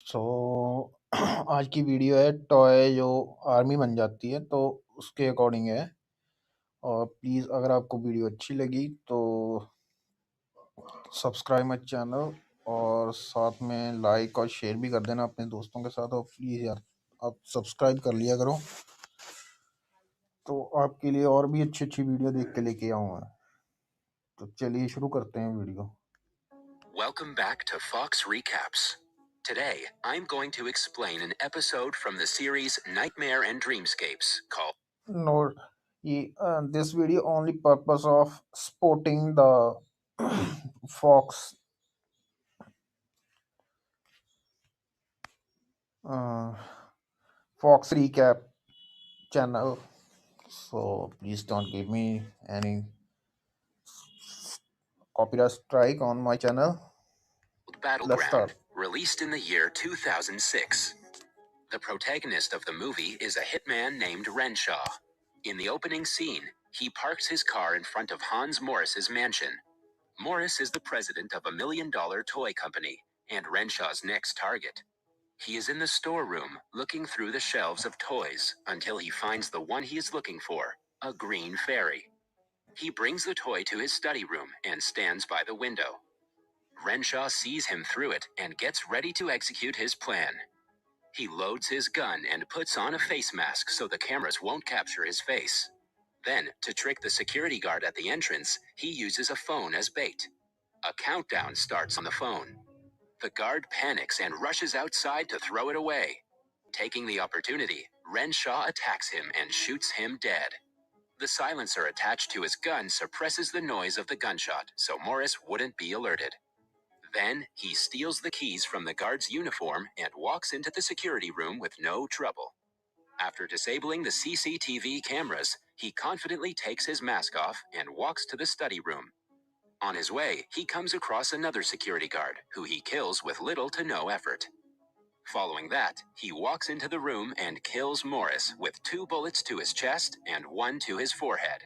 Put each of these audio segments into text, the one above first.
सो आज की वीडियो है टॉय जो आर्मी बन जाती है तो उसके अकॉर्डिंग है। और प्लीज़ अगर आपको वीडियो अच्छी लगी तो सब्सक्राइब माय चैनल और साथ में लाइक और शेयर भी कर देना अपने दोस्तों के साथ। और प्लीज़ यार आप सब्सक्राइब कर लिया करो, तो आपके लिए और भी अच्छी अच्छी वीडियो देख के लेके आऊँगा। तो चलिए शुरू करते हैं video. Welcome back to Fox Recaps. Today, I'm going to explain an episode from the series Nightmare and Dreamscapes called No, this video only purpose of sporting the Fox uh, Fox Recap channel. So please don't give me any copyright strike on my channel. Let's Battleground, start. released in the year 2006. The protagonist of the movie is a hitman named Renshaw. In the opening scene, he parks his car in front of Hans Morris's mansion. Morris is the president of $1 million toy company and Renshaw's next target. He is in the storeroom, looking through the shelves of toys until he finds the one he is looking for, a green fairy. He brings the toy to his study room and stands by the window. Renshaw sees him through it and gets ready to execute his plan. He loads his gun and puts on a face mask so the cameras won't capture his face. Then, to trick the security guard at the entrance, he uses a phone as bait. A countdown starts on the phone. The guard panics and rushes outside to throw it away. Taking the opportunity, Renshaw attacks him and shoots him dead. The silencer attached to his gun suppresses the noise of the gunshot, so Morris wouldn't be alerted. Then, he steals the keys from the guard's uniform and walks into the security room with no trouble. After disabling the CCTV cameras, he confidently takes his mask off and walks to the study room. On his way, he comes across another security guard, who he kills with little to no effort. Following that, he walks into the room and kills Morris with 2 bullets to his chest and 1 to his forehead.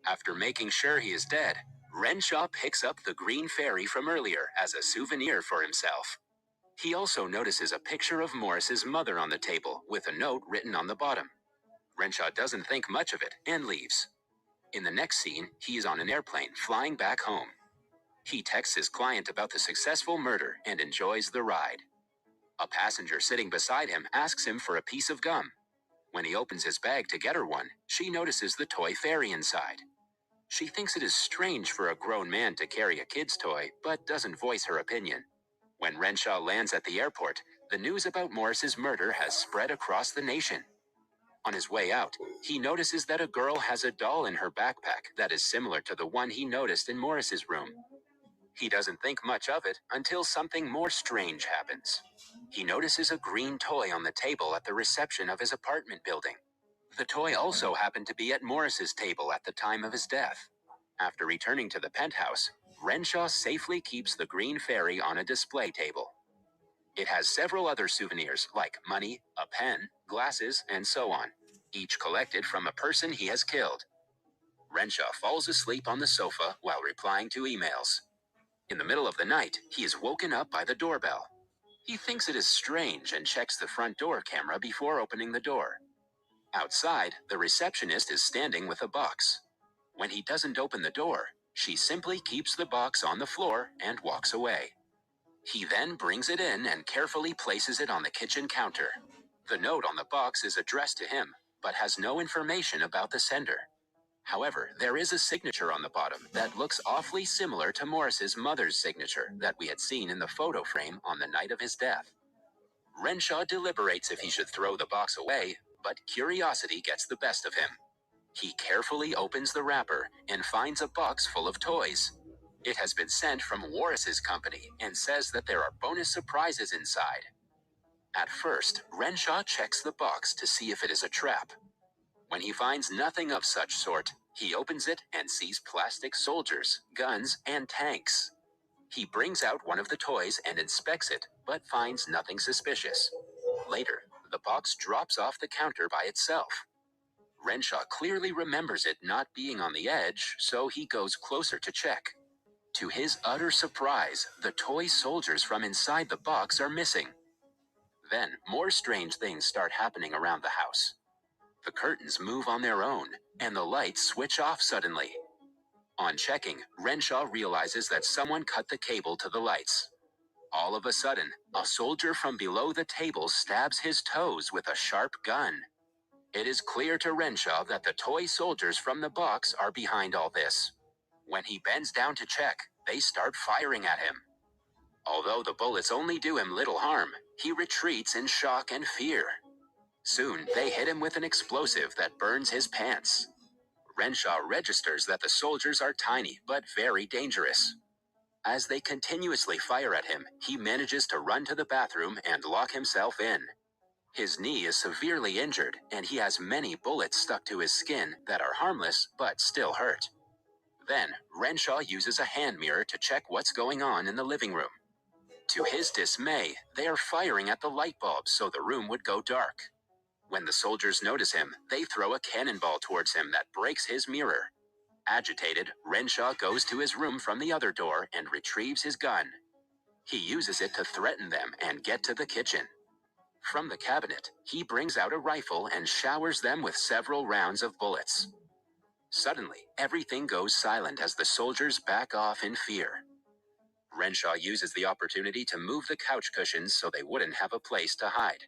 After making sure he is dead, Renshaw picks up the green fairy from earlier as a souvenir for himself. He also notices a picture of Morris's mother on the table with a note written on the bottom. Renshaw doesn't think much of it and leaves. In the next scene, he is on an airplane flying back home. He texts his client about the successful murder and enjoys the ride. A passenger sitting beside him asks him for a piece of gum. When he opens his bag to get her one, she notices the toy fairy inside. She thinks it is strange for a grown man to carry a kid's toy, but doesn't voice her opinion. When Renshaw lands at the airport, the news about Morris's murder has spread across the nation. On his way out, he notices that a girl has a doll in her backpack that is similar to the one he noticed in Morris's room. He doesn't think much of it until something more strange happens. He notices a green toy on the table at the reception of his apartment building. The toy also happened to be at Morris's table at the time of his death. After returning to the penthouse, Renshaw safely keeps the green fairy on a display table. It has several other souvenirs like money, a pen, glasses, and so on, each collected from a person he has killed. Renshaw falls asleep on the sofa while replying to emails. In the middle of the night, he is woken up by the doorbell. He thinks it is strange and checks the front door camera before opening the door. Outside, the receptionist is standing with a box. When he doesn't open the door, she simply keeps the box on the floor and walks away. He then brings it in and carefully places it on the kitchen counter. The note on the box is addressed to him, but has no information about the sender. However, there is a signature on the bottom that looks awfully similar to Morris's mother's signature that we had seen in the photo frame on the night of his death. Renshaw deliberates if he should throw the box away, but curiosity gets the best of him. He carefully opens the wrapper and finds a box full of toys. It has been sent from Morris's company and says that there are bonus surprises inside. At first, Renshaw checks the box to see if it is a trap. When he finds nothing of such sort, he opens it and sees plastic soldiers, guns, and tanks. He brings out one of the toys and inspects it, but finds nothing suspicious. Later, the box drops off the counter by itself. Renshaw clearly remembers it not being on the edge, so he goes closer to check. To his utter surprise, the toy soldiers from inside the box are missing. Then, more strange things start happening around the house. The curtains move on their own, and the lights switch off suddenly. On checking, Renshaw realizes that someone cut the cable to the lights. All of a sudden, a soldier from below the table stabs his toes with a sharp gun. It is clear to Renshaw that the toy soldiers from the box are behind all this. When he bends down to check, they start firing at him. Although the bullets only do him little harm, he retreats in shock and fear. Soon, they hit him with an explosive that burns his pants. Renshaw registers that the soldiers are tiny but very dangerous. As they continuously fire at him, he manages to run to the bathroom and lock himself in. His knee is severely injured, and he has many bullets stuck to his skin that are harmless but still hurt. Then, Renshaw uses a hand mirror to check what's going on in the living room. To his dismay, they are firing at the light bulbs so the room would go dark. When the soldiers notice him, they throw a cannonball towards him that breaks his mirror. Agitated, Renshaw goes to his room from the other door and retrieves his gun. He uses it to threaten them and get to the kitchen. From the cabinet, he brings out a rifle and showers them with several rounds of bullets. Suddenly, everything goes silent as the soldiers back off in fear. Renshaw uses the opportunity to move the couch cushions so they wouldn't have a place to hide.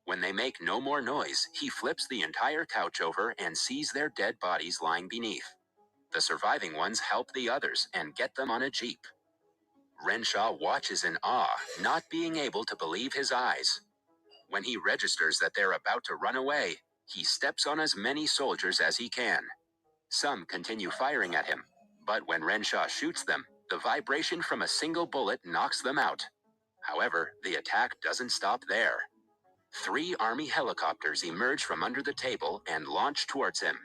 When they make no more noise, he flips the entire couch over and sees their dead bodies lying beneath. The surviving ones help the others and get them on a jeep. Renshaw watches in awe, not being able to believe his eyes. When he registers that they're about to run away, he steps on as many soldiers as he can. Some continue firing at him, but when Renshaw shoots them, the vibration from a single bullet knocks them out. However, the attack doesn't stop there. 3 Army helicopters emerge from under the table and launch towards him.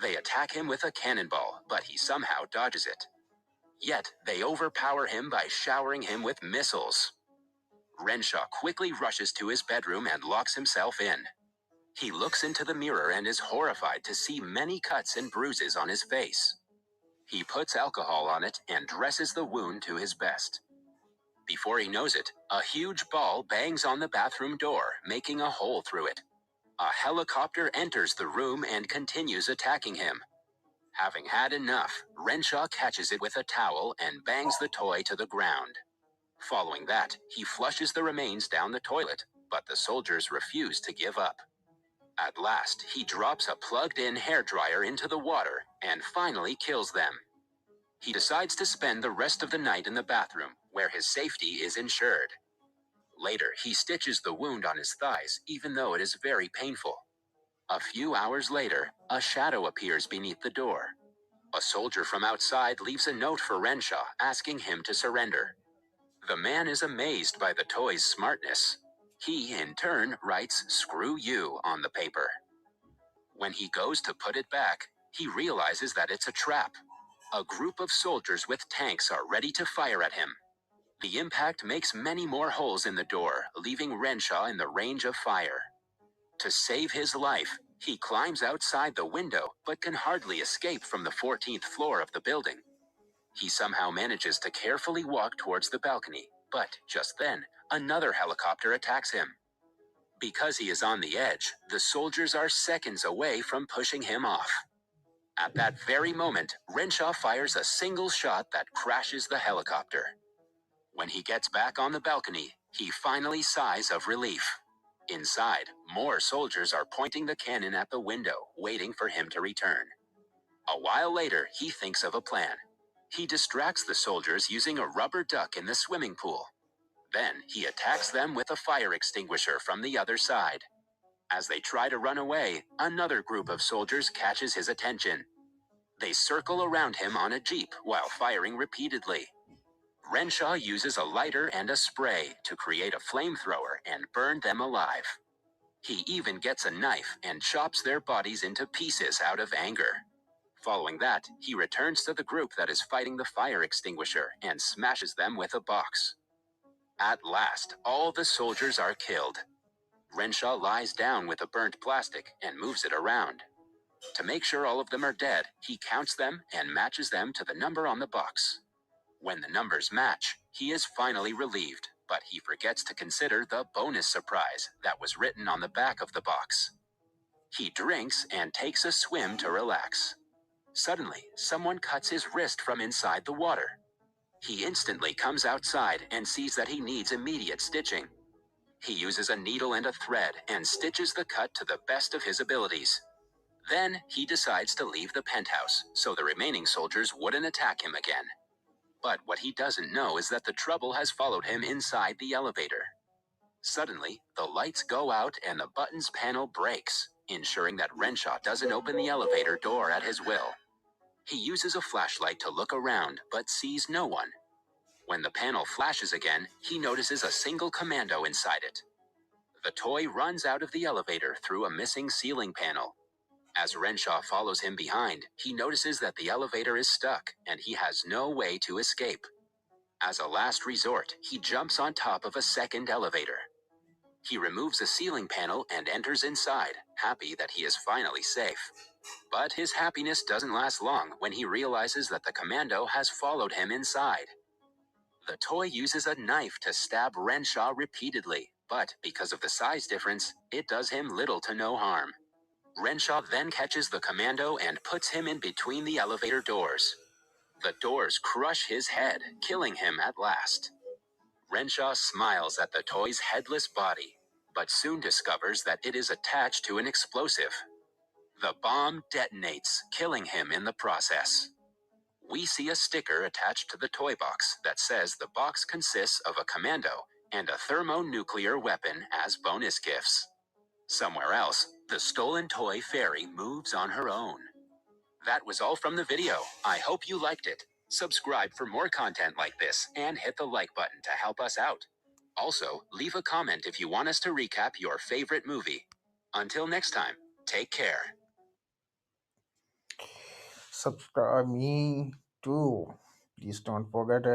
They attack him with a cannonball, but he somehow dodges it. Yet, they overpower him by showering him with missiles. Renshaw quickly rushes to his bedroom and locks himself in. He looks into the mirror and is horrified to see many cuts and bruises on his face. He puts alcohol on it and dresses the wound to his best. Before he knows it, a huge ball bangs on the bathroom door, making a hole through it. A helicopter enters the room and continues attacking him. Having had enough, Renshaw catches it with a towel and bangs the toy to the ground. Following that, he flushes the remains down the toilet, but the soldiers refuse to give up. At last, he drops a plugged-in hairdryer into the water and finally kills them. He decides to spend the rest of the night in the bathroom, where his safety is ensured. Later, he stitches the wound on his thighs, even though it is very painful. A few hours later, a shadow appears beneath the door. A soldier from outside leaves a note for Renshaw, asking him to surrender. The man is amazed by the toy's smartness. He, in turn, writes "Screw you" on the paper. When he goes to put it back, he realizes that it's a trap. A group of soldiers with tanks are ready to fire at him. The impact makes many more holes in the door, leaving Renshaw in the range of fire. To save his life, he climbs outside the window, but can hardly escape from the 14th floor of the building. He somehow manages to carefully walk towards the balcony, but just then, another helicopter attacks him. Because he is on the edge, the soldiers are seconds away from pushing him off. At that very moment, Renshaw fires a single shot that crashes the helicopter. When he gets back on the balcony, he finally sighs of relief. Inside, more soldiers are pointing the cannon at the window, waiting for him to return. A while later, he thinks of a plan. He distracts the soldiers using a rubber duck in the swimming pool. Then, he attacks them with a fire extinguisher from the other side. As they try to run away, another group of soldiers catches his attention. They circle around him on a jeep while firing repeatedly. Renshaw uses a lighter and a spray to create a flamethrower and burn them alive. He even gets a knife and chops their bodies into pieces out of anger. Following that, he returns to the group that is fighting the fire extinguisher and smashes them with a box. At last, all the soldiers are killed. Renshaw lies down with the burnt plastic and moves it around. To make sure all of them are dead, he counts them and matches them to the number on the box. When the numbers match, he is finally relieved. but he forgets to consider the bonus surprise that was written on the back of the box. He drinks and takes a swim to relax. Suddenly, someone cuts his wrist from inside the water. He instantly comes outside and sees that he needs immediate stitching. He uses a needle and a thread and stitches the cut to the best of his abilities. Then he decides to leave the penthouse so the remaining soldiers wouldn't attack him again. But what he doesn't know is that the trouble has followed him inside the elevator. Suddenly, the lights go out and the buttons panel breaks, ensuring that Renshaw doesn't open the elevator door at his will. He uses a flashlight to look around, but sees no one. When the panel flashes again, he notices a single commando inside it. The toy runs out of the elevator through a missing ceiling panel. As Renshaw follows him behind, he notices that the elevator is stuck and he has no way to escape. As a last resort, he jumps on top of a second elevator. He removes a ceiling panel and enters inside, happy that he is finally safe. But his happiness doesn't last long when he realizes that the commando has followed him inside. The toy uses a knife to stab Renshaw repeatedly, but because of the size difference, it does him little to no harm. Renshaw then catches the commando and puts him in between the elevator doors. The doors crush his head, killing him at last. Renshaw smiles at the toy's headless body, but soon discovers that it is attached to an explosive. The bomb detonates, killing him in the process. We see a sticker attached to the toy box that says the box consists of a commando and a thermonuclear weapon as bonus gifts. Somewhere else, the stolen toy fairy moves on her own. That was all from the video. I hope you liked it. Subscribe for more content like this and hit the like button to help us out. Also, leave a comment if you want us to recap your favorite movie. Until next time, take care. Subscribe me too. Please don't forget